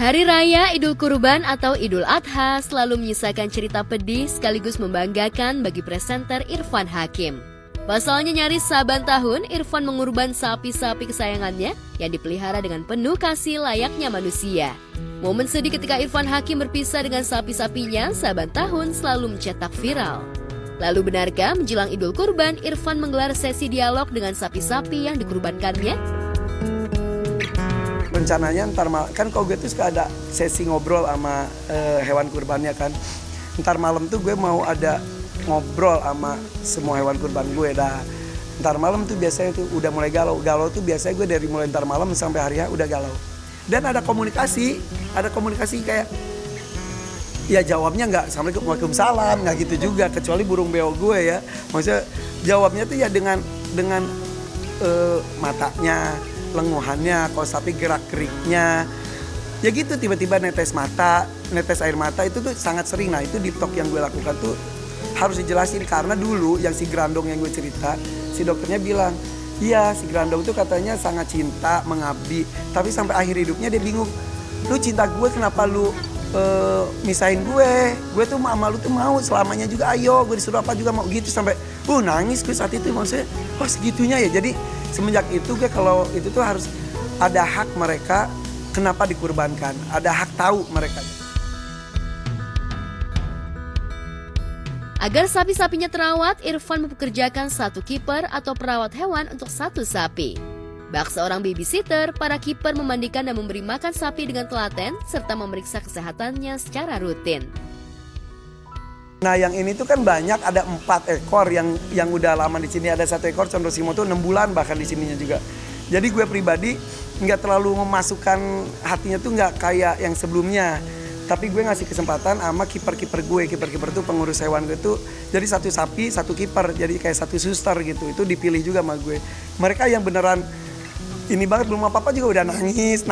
Hari Raya Idul Kurban atau Idul Adha selalu menyisakan cerita pedih sekaligus membanggakan bagi presenter Irfan Hakim. Pasalnya nyaris saban tahun Irfan mengurban sapi-sapi kesayangannya yang dipelihara dengan penuh kasih layaknya manusia. Momen sedih ketika Irfan Hakim berpisah dengan sapi-sapinya saban tahun selalu mencetak viral. Lalu benarkah menjelang Idul Kurban Irfan menggelar sesi dialog dengan sapi-sapi yang dikurbankannya? Rencananya ntar kan kalau gue tuh suka ada sesi ngobrol sama hewan kurbannya kan. Ntar malam tuh gue mau ada ngobrol sama semua hewan kurban gue dah. Ntar malam tuh biasanya tuh udah mulai galau. Galau tuh biasanya gue dari mulai ntar malam sampai hari H udah galau. Dan ada komunikasi kayak ya jawabnya nggak Assalamualaikum Waalaikumsalam nggak gitu juga, kecuali burung beo gue ya. Maksudnya jawabnya tuh ya dengan matanya, lenguhannya, kalau sapi gerak-geriknya. Ya gitu tiba-tiba netes air mata itu tuh sangat sering. Nah itu di talk yang gue lakukan tuh harus dijelasin karena dulu yang si Grandong yang gue cerita, si dokternya bilang, iya si Grandong tuh katanya sangat cinta, mengabdi, tapi sampai akhir hidupnya dia bingung. Lu cinta gue kenapa lu misahin gue tuh sama lu tuh mau selamanya juga, ayo gue disuruh apa juga mau gitu, sampai nangis gue saat itu. Maksudnya segitunya ya. Jadi semenjak itu gue kalau itu tuh harus ada hak mereka kenapa dikurbankan, ada hak tahu mereka. Agar sapi-sapinya terawat, Irfan mempekerjakan satu kiper atau perawat hewan untuk satu sapi. Bak seorang babysitter, para kiper memandikan dan memberi makan sapi dengan telaten serta memeriksa kesehatannya secara rutin. Nah yang ini tuh kan banyak, ada 4 ekor yang udah lama di sini, ada 1 ekor Condro-Simo tuh 6 bulan bahkan di sininya juga. Jadi gue pribadi nggak terlalu memasukkan hatinya tuh nggak kayak yang sebelumnya. Tapi gue ngasih kesempatan sama kiper-kiper gue. Kiper-kiper tuh pengurus hewan gue tuh. Jadi 1 sapi, 1 kiper. Jadi kayak 1 suster gitu. Itu dipilih juga sama gue. Mereka yang beneran ini banget, belum apa-apa juga udah nangis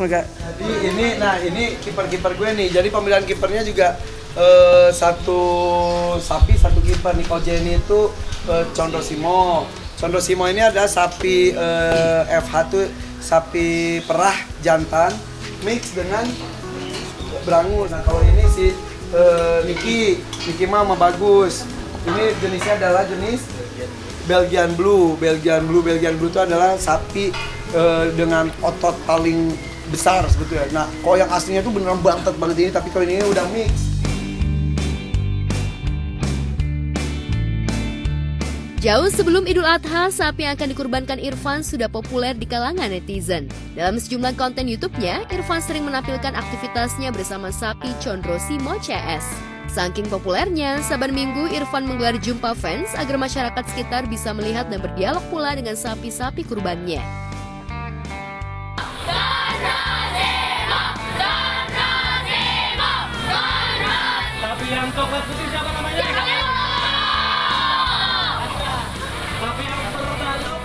mereka. Jadi ini kiper-kiper gue nih. Jadi pemilihan kipernya juga 1 sapi, 1 kiper. Nih kalau Jenny itu Condro-Simo. Condro-Simo ini ada sapi FH tuh sapi perah jantan mix dengan Brangus. Nah kalau ini si Niki mama bagus. Ini jenisnya adalah jenis Belgian Blue itu adalah sapi dengan otot paling besar sebetulnya. Nah kalau yang aslinya tuh beneran bantet banget ini, tapi kalau ini udah mix. Jauh sebelum Idul Adha, sapi yang akan dikurbankan Irfan sudah populer di kalangan netizen. Dalam sejumlah konten YouTube-nya, Irfan sering menampilkan aktivitasnya bersama sapi Condro-Simo CS. Saking populernya, saban minggu Irfan menggelar jumpa fans agar masyarakat sekitar bisa melihat dan berdialog pula dengan sapi-sapi kurbannya. Sapi yang coklat putih siapa namanya? Sapi yang bertajuk.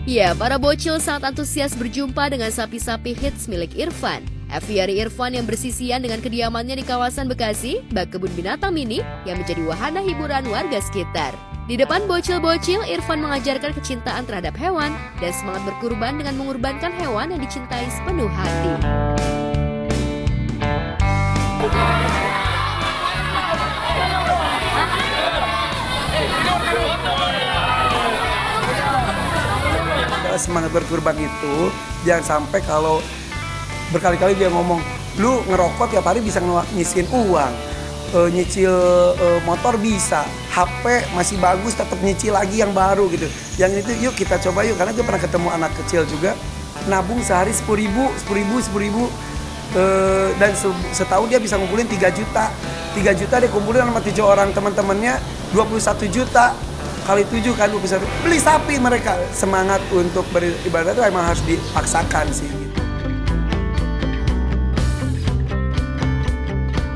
Ya, para bocil sangat antusias berjumpa dengan sapi-sapi hits milik Irfan. Aviary Irfan yang bersisian dengan kediamannya di kawasan Bekasi, bak kebun binatang mini yang menjadi wahana hiburan warga sekitar. Di depan bocil-bocil, Irfan mengajarkan kecintaan terhadap hewan dan semangat berkurban dengan mengorbankan hewan yang dicintai sepenuh hati. Semangat berkurban itu jangan sampai kalau berkali-kali dia ngomong, lu ngerokok tiap hari bisa ngisiin uang, nyicil motor bisa, HP masih bagus tetap nyicil lagi yang baru gitu. Yang itu yuk kita coba yuk, karena gue pernah ketemu anak kecil juga nabung sehari 10.000 dan setahun dia bisa ngumpulin 3 juta dia kumpulin sama 7 orang teman-temannya 21 juta kali 7 kan 21. Beli sapi mereka. Semangat untuk beribadah itu emang harus dipaksakan sih gitu.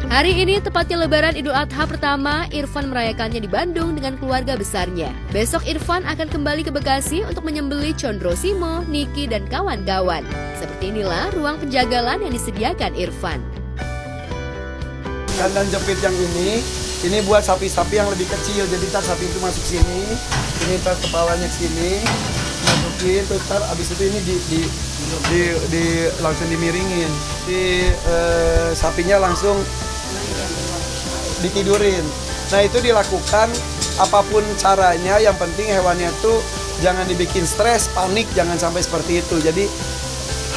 Hari ini tepatnya Lebaran Idul Adha pertama, Irfan merayakannya di Bandung dengan keluarga besarnya. Besok Irfan akan kembali ke Bekasi untuk menyembelih Condro Simo, Niki, dan kawan-kawan. Seperti inilah ruang penjagalan yang disediakan Irfan. Kandang jepit yang ini buat sapi-sapi yang lebih kecil. Jadi ntar sapi itu masuk sini, ini ntar kepalanya sini, masukin, terus ntar abis itu ini langsung dimiringin. Sapinya langsung ditidurin. Nah itu dilakukan apapun caranya, yang penting hewannya tuh jangan dibikin stres, panik, jangan sampai seperti itu. Jadi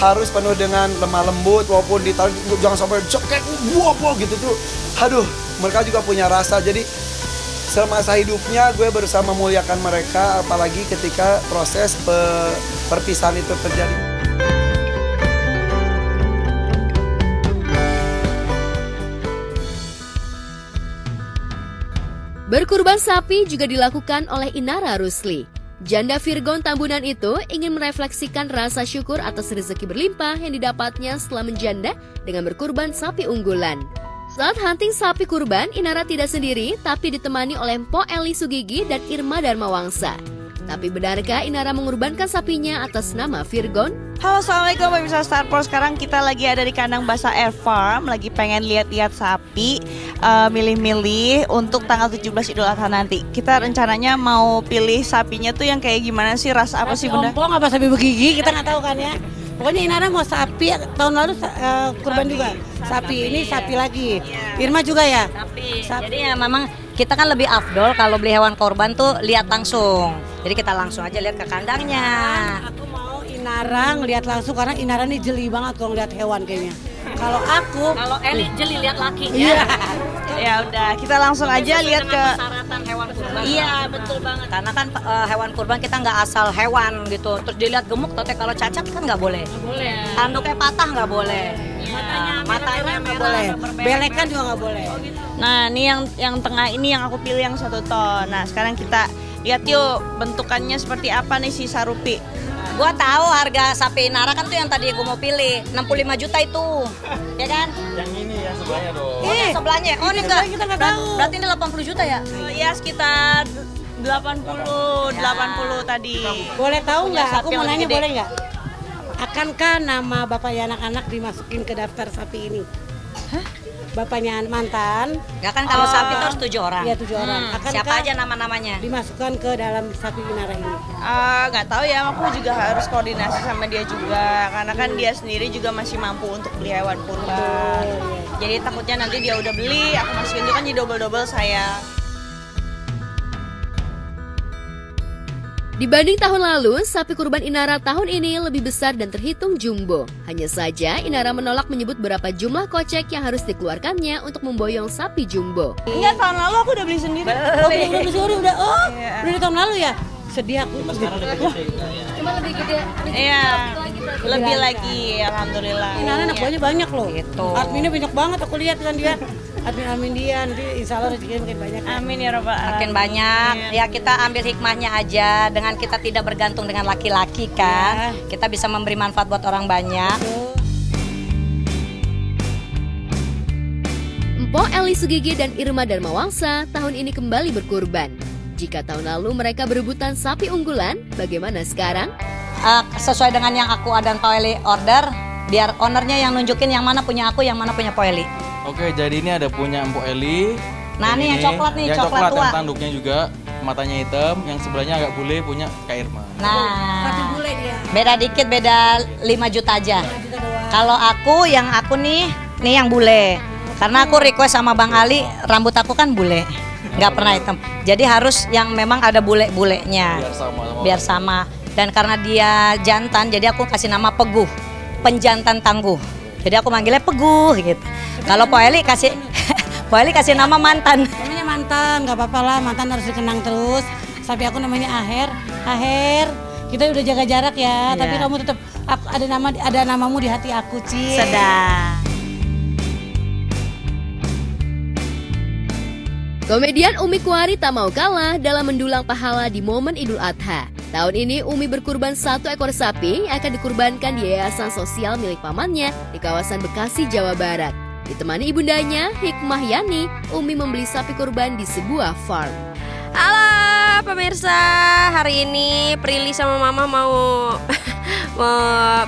harus penuh dengan lemah lembut, walaupun ditarik jangan sampai cekek, buah gitu tuh. Aduh, mereka juga punya rasa. Jadi semasa hidupnya gue berusaha memuliakan mereka, apalagi ketika proses perpisahan itu terjadi. Berkurban sapi juga dilakukan oleh Inara Rusli. Janda Virgon Tambunan itu ingin merefleksikan rasa syukur atas rezeki berlimpah yang didapatnya setelah menjanda dengan berkurban sapi unggulan. Saat hunting sapi kurban, Inara tidak sendiri, tapi ditemani oleh Mpok Eli Sugigi dan Irma Darmawangsa. Tapi benarkah Inara mengorbankan sapinya atas nama Virgon? Halo, assalamualaikum pemirsa Starport. Sekarang kita lagi ada di kandang basah Air Farm, lagi pengen lihat-lihat sapi, milih-milih untuk tanggal 17 Idul Adha nanti. Kita rencananya mau pilih sapinya tuh yang kayak gimana sih, rasa apa sih bunda? Ompong apa sapi bergigi kita nggak tahu kan ya. Pokoknya Inara mau sapi, tahun lalu kurban juga. Sapi ini sapi lagi. Irma juga ya. Sapi. Jadi ya memang kita kan lebih afdol kalau beli hewan korban tuh lihat langsung. Jadi kita langsung aja lihat ke kandangnya. Aku mau Inara ngelihat langsung karena Inara nih jeli banget kalau ngeliat hewan kayaknya. Kalau Eli jeli lihat lakinya. Iya. Ya udah, kita langsung aja lihat ke Persyaratan hewan kurban. Iya, betul banget. Karena kan hewan kurban kita nggak asal hewan gitu. Terus dilihat gemuk, tapi kalau cacat kan nggak boleh. Boleh. Tanduknya patah nggak boleh. Matanya nggak boleh. Belekan juga nggak boleh. Nah, ini yang tengah ini yang aku pilih yang 1 ton. Nah, sekarang kita lihat yuk bentukannya seperti apa nih si Sarupi. Gua tahu harga sapi Inara kan tuh yang tadi gua mau pilih 65 juta itu, ya kan? Yang ini ya sebelahnya dong. Oh, yang sebelahnya. Oh, ini enggak. Kita nggak tahu. Berarti ini 80 juta ya? Ya sekitar 80 tadi. Boleh tahu Punya nggak? sapi Aku mau yang nanya lebih gede. boleh nggak? Akankah nama bapak ya anak-anak dimasukin ke daftar sapi ini? Hah? Bapaknya mantan? Enggak kan kalau sapi itu harus 7 orang. Iya 7 orang. Akankah Siapa aja nama-namanya? dimasukkan ke dalam sapi Inara ini? Nggak tahu ya, aku juga harus koordinasi sama dia juga karena kan dia sendiri juga masih mampu untuk beli hewan kurban. Jadi takutnya nanti dia udah beli, aku masukin itu kan jadi double saya. Dibanding tahun lalu, sapi kurban Inara tahun ini lebih besar dan terhitung jumbo. Hanya saja, Inara menolak menyebut berapa jumlah kocek yang harus dikeluarkannya untuk memboyong sapi jumbo. Enggak, tahun lalu aku udah beli sendiri. Oh, udah disuruh udah. Oh, Iya. udah di tahun lalu ya? Sedih aku. Cuma lebih gede. Iya, lebih lagi, alhamdulillah. Inara anak buahnya banyak loh. Gitu. Adminnya banyak banget aku lihat kan dia. Admin dia nanti insya Allah rezekinya makin banyak. Amin ya robbal alamin. Makin banyak, ya kita ambil hikmahnya aja. Dengan kita tidak bergantung dengan laki-laki kan, kita bisa memberi manfaat buat orang banyak. Mpok Eli Sugigi dan Irma Darmawangsa tahun ini kembali berkurban. Jika tahun lalu mereka berebutan sapi unggulan, bagaimana sekarang? Sesuai dengan yang aku dan Pak Eli order, biar ownernya yang nunjukin yang mana punya aku, yang mana punya Pak Eli. Oke, jadi ini ada punya Mpok Eli. Nah, ini yang coklat nih, yang coklat tua. yang tanduknya juga matanya hitam, yang sebelahnya agak bule punya Kak Irma. Sapi Nah, bule dia. beda dikit, beda 5 juta aja. Kalau aku nih yang bule. Karena aku request sama Bang Ali, rambut aku kan bule, nggak pernah hitam. Jadi harus yang memang ada bule-bulenya. Biar sama. Dan karena dia jantan, jadi aku kasih nama Peguh, penjantan tangguh. Jadi aku manggilnya Peguh gitu. Kalau Po Eli kasih Po Eli kasih nama mantan. Namanya mantan, nggak apa-apa lah, mantan harus dikenang terus. Sapi aku namanya Aher. Aher, kita udah jaga jarak ya, tapi kamu tetap ada namamu di hati aku, Ci. Sedang. Komedian Umi Kuari tak mau kalah dalam mendulang pahala di momen Idul Adha. Tahun ini Umi berkurban 1 ekor sapi yang akan dikurbankan di Yayasan Sosial milik pamannya di kawasan Bekasi, Jawa Barat. Ditemani ibundanya, Hikmah Yani, Umi membeli sapi kurban di sebuah farm. Halo pemirsa, hari ini Prilly sama Mama mau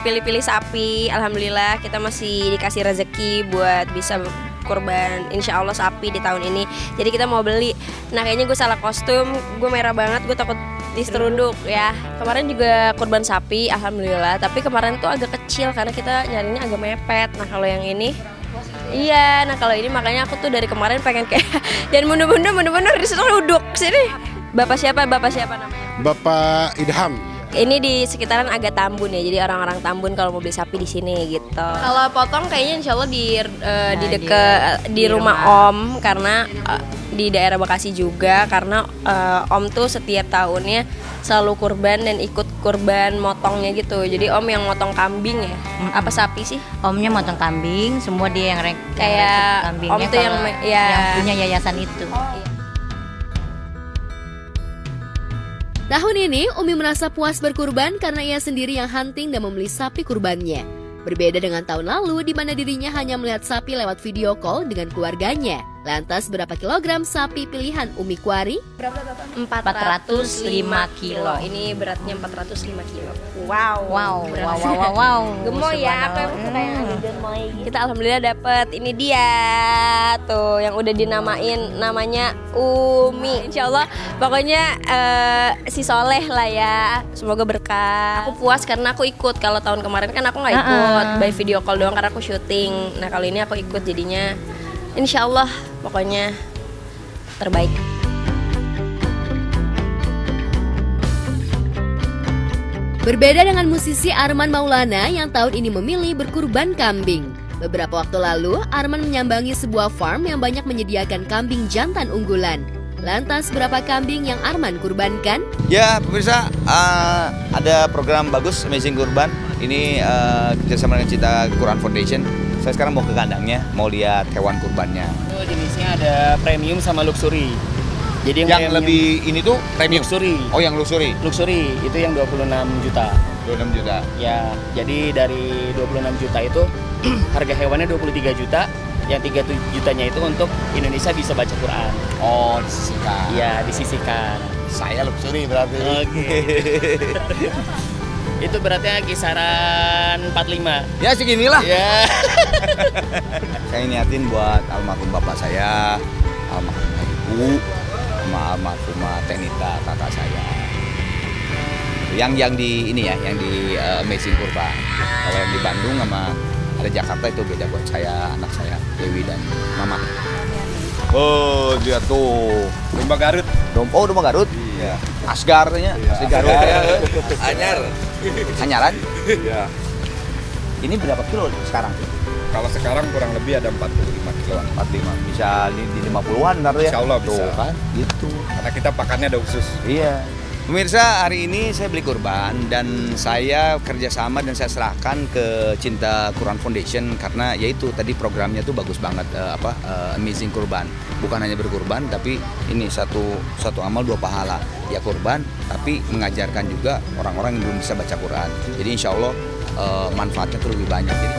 pilih-pilih sapi. Alhamdulillah kita masih dikasih rezeki buat bisa kurban insya Allah sapi di tahun ini. Jadi kita mau beli. Nah kayaknya gue salah kostum, gue merah banget, gue takut diseruduk ya. Kemarin juga kurban sapi, alhamdulillah. Tapi kemarin tuh agak kecil karena kita nyarinya agak mepet. Nah kalau yang ini, iya. Nah kalau ini makanya aku tuh dari kemarin pengen kayak dan bener-bener diseruduk sini. Bapak siapa namanya? Bapak Idham. Ini di sekitaran agak Tambun ya, jadi orang-orang Tambun kalau mau beli sapi di sini gitu. Kalau potong kayaknya insya Allah di rumah Om karena di daerah Bekasi juga karena Om tuh setiap tahunnya selalu kurban dan ikut kurban motongnya gitu. Jadi Om yang motong kambing ya, apa sapi sih? Omnya motong kambing, semua dia yang Kayak kambingnya. Om tuh yang punya yayasan itu. Tahun ini, Umi merasa puas berkurban karena ia sendiri yang hunting dan membeli sapi kurbannya. Berbeda dengan tahun lalu di mana dirinya hanya melihat sapi lewat video call dengan keluarganya. Lantas berapa kilogram sapi pilihan Umi Kuari? 405 kilo. Ini beratnya 405 kilo. Wow. Gemoy ya, aku emang suka yang ada gemoy. Kita alhamdulillah dapet. Ini dia tuh yang udah dinamain namanya Umi. Insya Allah pokoknya si soleh lah ya. Semoga berkah. Aku puas karena aku ikut. Kalau tahun kemarin kan aku nggak ikut, by video call doang karena aku syuting. Nah kali ini aku ikut jadinya insya Allah pokoknya terbaik. Berbeda dengan musisi Arman Maulana yang tahun ini memilih berkurban kambing. Beberapa waktu lalu, Arman menyambangi sebuah farm yang banyak menyediakan kambing jantan unggulan. Lantas berapa kambing yang Arman kurbankan? Ya pemirsa, ada program bagus Amazing Kurban. Ini kerjasama dengan Cinta Quran Foundation. Saya sekarang mau ke kandangnya, mau lihat hewan kurbannya. Itu jenisnya ada premium sama luxury. Jadi Yang lebih ini tuh premium. luxury. Oh yang luxury. Luxury itu yang 26 juta. 26 juta. Ya, jadi dari 26 juta itu harga hewannya 23 juta. Yang 3 jutanya itu untuk Indonesia bisa baca Quran. Oh disisihkan. Iya, disisihkan. Saya luxury berarti. Oke. Itu beratnya kisaran 45. Ya seginilah. Ya. Saya niatin buat almarhum bapak saya, almarhum ibu, sama almarhumah Tenita kakak saya. Yang di ini ya, yang di Amazing Kurban. Kalau yang di Bandung sama ada Jakarta itu beda buat saya, anak saya Dewi dan Mama. Oh dia tuh Domba Garut. domba Garut. Iya. Asgarnya, asli Garut. Anyar. Hanyaran. Iya. Ini berapa kilo sekarang? Kalau sekarang kurang lebih ada 45 kiloan. 45, bisa di 50-an ntar ya? Insya Allah bisa. Tuh, kan? Gitu. Karena kita pakannya ada khusus. Iya. Pemirsa, hari ini saya beli kurban dan saya kerjasama dan saya serahkan ke Cinta Quran Foundation karena yaitu tadi programnya tuh bagus banget Amazing Kurban. Bukan hanya berkurban tapi ini satu amal dua pahala. Ya kurban tapi mengajarkan juga orang-orang yang belum bisa baca Quran. Jadi insya Allah manfaatnya tuh lebih banyak. Jadi